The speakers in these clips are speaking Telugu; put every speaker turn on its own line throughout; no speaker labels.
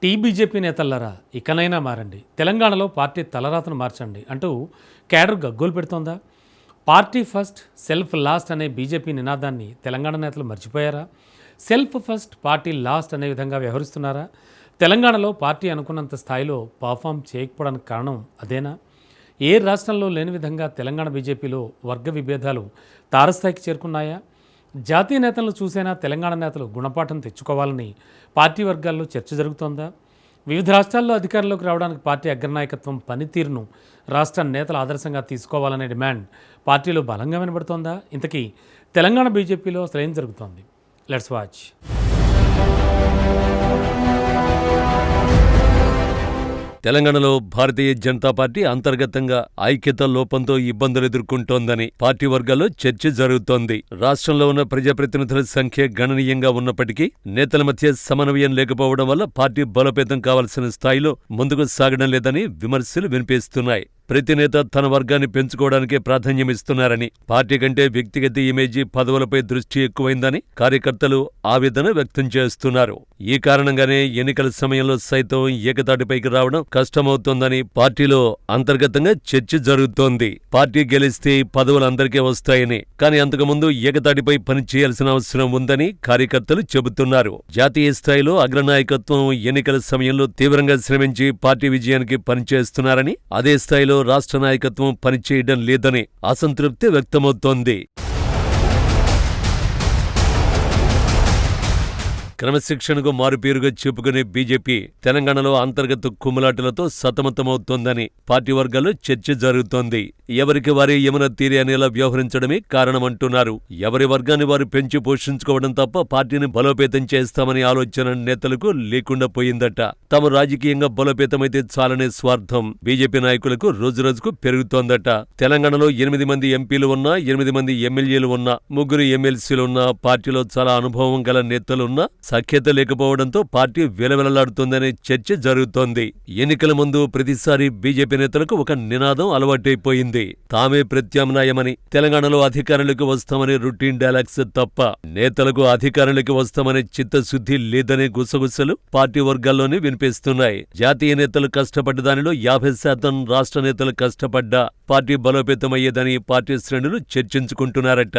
బీజేపీ నేతల్లారా ఇకనైనా మారండి, తెలంగాణలో పార్టీ తలరాతను మార్చండి అంటూ క్యాడర్ గగ్గోలు పెడుతోందా? పార్టీ ఫస్ట్ సెల్ఫ్ లాస్ట్ అనే బీజేపీ నినాదాన్ని తెలంగాణ నేతలు మర్చిపోయారా? సెల్ఫ్ ఫస్ట్ పార్టీ లాస్ట్ అనే విధంగా వ్యవహరిస్తున్నారా? తెలంగాణలో పార్టీ అనుకున్నంత స్థాయిలో పర్ఫామ్ చేయకపోవడానికి కారణం అదేనా? ఏ రాష్ట్రంలో లేని విధంగా తెలంగాణ బీజేపీలో వర్గ విభేదాలు తారస్థాయికి చేరుకున్నాయా? జాతీయ నేతలను చూసైనా తెలంగాణ నేతలు గుణపాఠం తెచ్చుకోవాలని పార్టీ వర్గాల్లో చర్చ జరుగుతోందా? వివిధ రాష్ట్రాల్లో అధికారంలోకి రావడానికి పార్టీ అగ్రనాయకత్వం పనితీరును రాష్ట్ర నేతలు ఆదర్శంగా తీసుకోవాలనే డిమాండ్ పార్టీలో బలంగా వినబడుతోందా? ఇంతకీ తెలంగాణ బీజేపీలో అసలు ఏం జరుగుతోంది? Let's watch.
తెలంగాణలో భారతీయ జనతా పార్టీ అంతర్గతంగా ఐక్యత లోపంతో ఇబ్బందులు ఎదుర్కొంటోందని పార్టీ వర్గాల్లో చర్చ జరుగుతోంది. రాష్ట్రంలో ఉన్న ప్రజాప్రతినిధుల సంఖ్య గణనీయంగా ఉన్నప్పటికీ నేతల మధ్య సమన్వయం లేకపోవడం వల్ల పార్టీ బలోపేతం కావాల్సిన స్థాయిలో ముందుకు సాగడం లేదని విమర్శలు వినిపిస్తున్నాయి. ప్రతి నేత తన వర్గాన్ని పెంచుకోవడానికే ప్రాధాన్యమిస్తున్నారని, పార్టీ కంటే వ్యక్తిగత ఇమేజీ పదవులపై దృష్టి ఎక్కువైందని కార్యకర్తలు ఆవేదన వ్యక్తం చేస్తున్నారు. ఈ కారణంగానే ఎన్నికల సమయంలో సైతం ఏకతాటిపైకి రావడం కష్టమవుతోందని పార్టీలో అంతర్గతంగా చర్చ జరుగుతోంది. పార్టీ గెలిస్తే పదవులు అందరికీ వస్తాయని, కానీ అంతకుముందు ఏకతాటిపై పనిచేయాల్సిన అవసరం ఉందని కార్యకర్తలు చెబుతున్నారు. జాతీయ స్థాయిలో అగ్రనాయకత్వం ఎన్నికల సమయంలో తీవ్రంగా శ్రమించి పార్టీ విజయానికి పనిచేస్తున్నారని, అదే స్థాయిలో రాష్ట్ర నాయకత్వం పనిచేయడం లేదని అసంతృప్తి వ్యక్తమవుతోంది. క్రమశిక్షణకు మారుపేరుగా చెప్పుకునే బీజేపీ తెలంగాణలో అంతర్గత కుమ్ములాటలతో సతమతమవుతోందని పార్టీ వర్గాల్లో చర్చ జరుగుతోంది. ఎవరికి వారే యమున తీరే అనేలా వ్యవహరించడమే కారణమంటున్నారు. ఎవరి వర్గాన్ని వారు పెంచి పోషించుకోవడం తప్ప పార్టీని బలోపేతం చేస్తామనే ఆలోచన నేతలకు లేకుండా పోయిందట. తాము రాజకీయంగా బలోపేతమైతే చాలనే స్వార్థం బీజేపీ నాయకులకు రోజురోజుకు పెరుగుతోందట. తెలంగాణలో 8 మంది ఎంపీలు ఉన్నా, 8 మంది ఎమ్మెల్యేలు ఉన్నా, 3 ఎమ్మెల్సీలు ఉన్నా, పార్టీలో చాలా అనుభవం గల నేతలున్నా సఖ్యత లేకపోవడంతో పార్టీ విలవిలలాడుతోందనే చర్చ జరుగుతోంది. ఎన్నికల ముందు ప్రతిసారి బీజేపీ నేతలకు ఒక నినాదం అలవాటైపోయింది. తామే ప్రత్యామ్నాయమని, తెలంగాణలో అధికారంలోకి వస్తామనే రొటీన్ డైలాగ్స్ తప్ప నేతలకు అధికారంలోకి వస్తామనే చిత్తశుద్ధి లేదనే గుసగుసలు పార్టీ వర్గాల్లోనే వినిపిస్తున్నాయి. జాతీయ నేతలు కష్టపడ్డ దానిలో 50% రాష్ట్ర నేతలు కష్టపడ్డా పార్టీ బలోపేతమయ్యేదని పార్టీ శ్రేణులు చర్చించుకుంటున్నారట.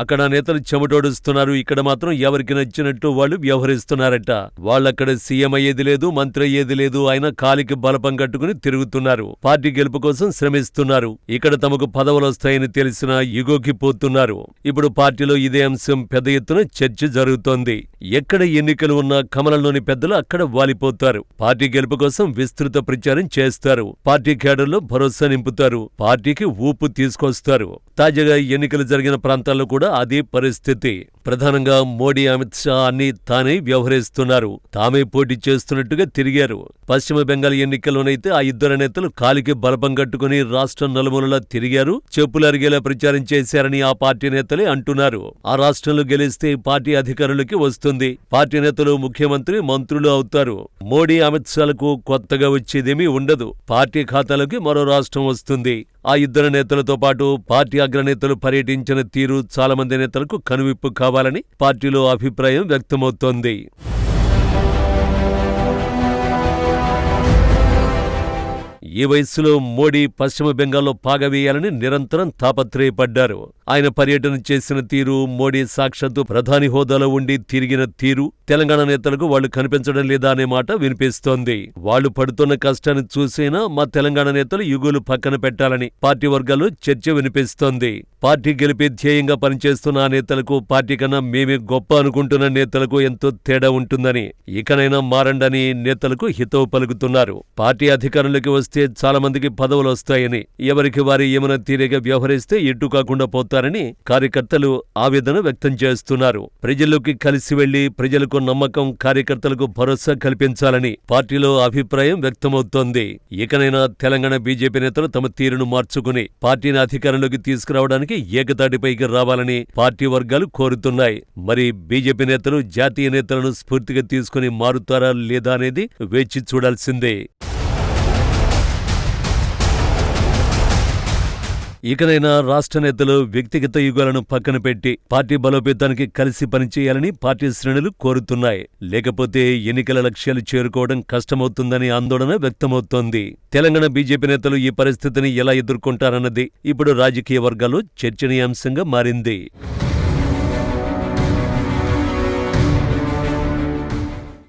అక్కడ నేతలు చెమటోడుస్తున్నారు, ఇక్కడ మాత్రం ఎవరికి నచ్చినట్టు వాళ్ళు వ్యవహరిస్తున్నారట. వాళ్ళక్కడ సీఎం అయ్యేది లేదు, మంత్రి అయ్యేది లేదు, అయినా కాలికి బలపం కట్టుకుని తిరుగుతున్నారు. పార్టీ గెలుపు కోసం శ్రమిస్తున్నారు. ఇక్కడ తమకు పదవులు వస్తాయని తెలిసినా ఇగోకి పోతున్నారు. ఇప్పుడు పార్టీలో ఇదే అంశం పెద్ద ఎత్తున చర్చ జరుగుతోంది. ఎక్కడ ఎన్నికలు ఉన్నా కమలంలోని పెద్దలు అక్కడ వాలిపోతారు. పార్టీ గెలుపు కోసం విస్తృత ప్రచారం చేస్తారు. పార్టీ క్యాడర్లో భరోసా నింపుతారు. పార్టీకి ఊపు తీసుకొస్తారు. తాజాగా ఎన్నికలు జరిగిన ప్రాంతాల్లో కూడా అదే పరిస్థితి. ప్రధానంగా మోడీ, అమిత్ షా అన్ని తానే వ్యవహరిస్తున్నారు. తామే పోటీ చేస్తున్నట్టుగా తిరిగారు. పశ్చిమ బెంగాల్ ఎన్నికల్లోనైతే ఆ ఇద్దరు నేతలు కాలికి బలపం కట్టుకుని రాష్ట్రం నలుమూలలా తిరిగారు. చెప్పులు అరిగేలా ప్రచారం చేశారని ఆ పార్టీ నేతలే అంటున్నారు. ఆ రాష్ట్రంలో గెలిస్తే పార్టీ అధికారులకి వస్తుంది. పార్టీ నేతలు ముఖ్యమంత్రి, మంత్రులు అవుతారు. మోడీ, అమిత్ షాలకు కొత్తగా వచ్చేదేమీ ఉండదు. పార్టీ ఖాతాలోకి మరో రాష్ట్రం వస్తుంది. ఆ ఇద్దరు నేతలతో పాటు పార్టీ అగ్రనేతలు పర్యటించిన తీరు చాలా మంది నేతలకు కనువిప్పు కావాలని పార్టీలో అభిప్రాయం వ్యక్తమవుతోంది. ఈ వయస్సులో మోడీ పశ్చిమ బెంగాల్లో పాగా వేయాలని నిరంతరం తాపత్రయపడ్డారు. ఆయన పర్యటన చేసిన తీరు, మోడీ సాక్షాత్తు ప్రధాని హోదాలో ఉండి తిరిగిన తీరు తెలంగాణ నేతలకు వాళ్లు కనిపించడం లేదా అనే మాట వినిపిస్తోంది. వాళ్లు పడుతున్న కష్టాన్ని చూసైనా మా తెలంగాణ నేతలు యుగులు పక్కన పెట్టాలని పార్టీ వర్గాల్లో చర్చ వినిపిస్తోంది. పార్టీ గెలిపే ధ్యేయంగా పనిచేస్తున్న ఆ నేతలకు, పార్టీ కన్నా మేమే గొప్ప అనుకుంటున్న నేతలకు ఎంతో తేడా ఉంటుందని, ఇకనైనా మారండని నేతలకు హితవు పలుకుతున్నారు. పార్టీ అధికారంలోకి వస్తే చాలా మందికి పదవులు వస్తాయని, ఎవరికి వారి యమున తీరేగా వ్యవహరిస్తే ఎటు కాకుండా పోతారని కార్యకర్తలు ఆవేదన వ్యక్తం చేస్తున్నారు. ప్రజల్లోకి కలిసి వెళ్లి ప్రజలకు నమ్మకం, కార్యకర్తలకు భరోసా కల్పించాలని పార్టీలో అభిప్రాయం వ్యక్తమవుతోంది. ఇకనైనా తెలంగాణ బీజేపీ నేతలు తమ తీరును మార్చుకుని పార్టీని అధికారంలోకి తీసుకురావడానికి ఏకతాటిపైకి రావాలని పార్టీ వర్గాలు కోరుతున్నాయి. మరి బీజేపీ నేతలు జాతీయ నేతలను స్ఫూర్తిగా తీసుకుని మారుతారా లేదా అనేది వేచి చూడాల్సిందే. ఇకనైనా రాష్ట్ర నేతలు వ్యక్తిగత యుగాలను పక్కన పెట్టి పార్టీ బలోపేతానికి కలిసి పనిచేయాలని పార్టీ శ్రేణులు కోరుతున్నాయి. లేకపోతే ఎన్నికల లక్ష్యాలు చేరుకోవడం కష్టమవుతుందని ఆందోళన వ్యక్తమవుతోంది. తెలంగాణ బీజేపీ నేతలు ఈ పరిస్థితిని ఎలా ఎదుర్కొంటారన్నది ఇప్పుడు రాజకీయ వర్గాల్లో చర్చనీయాంశంగా మారింది.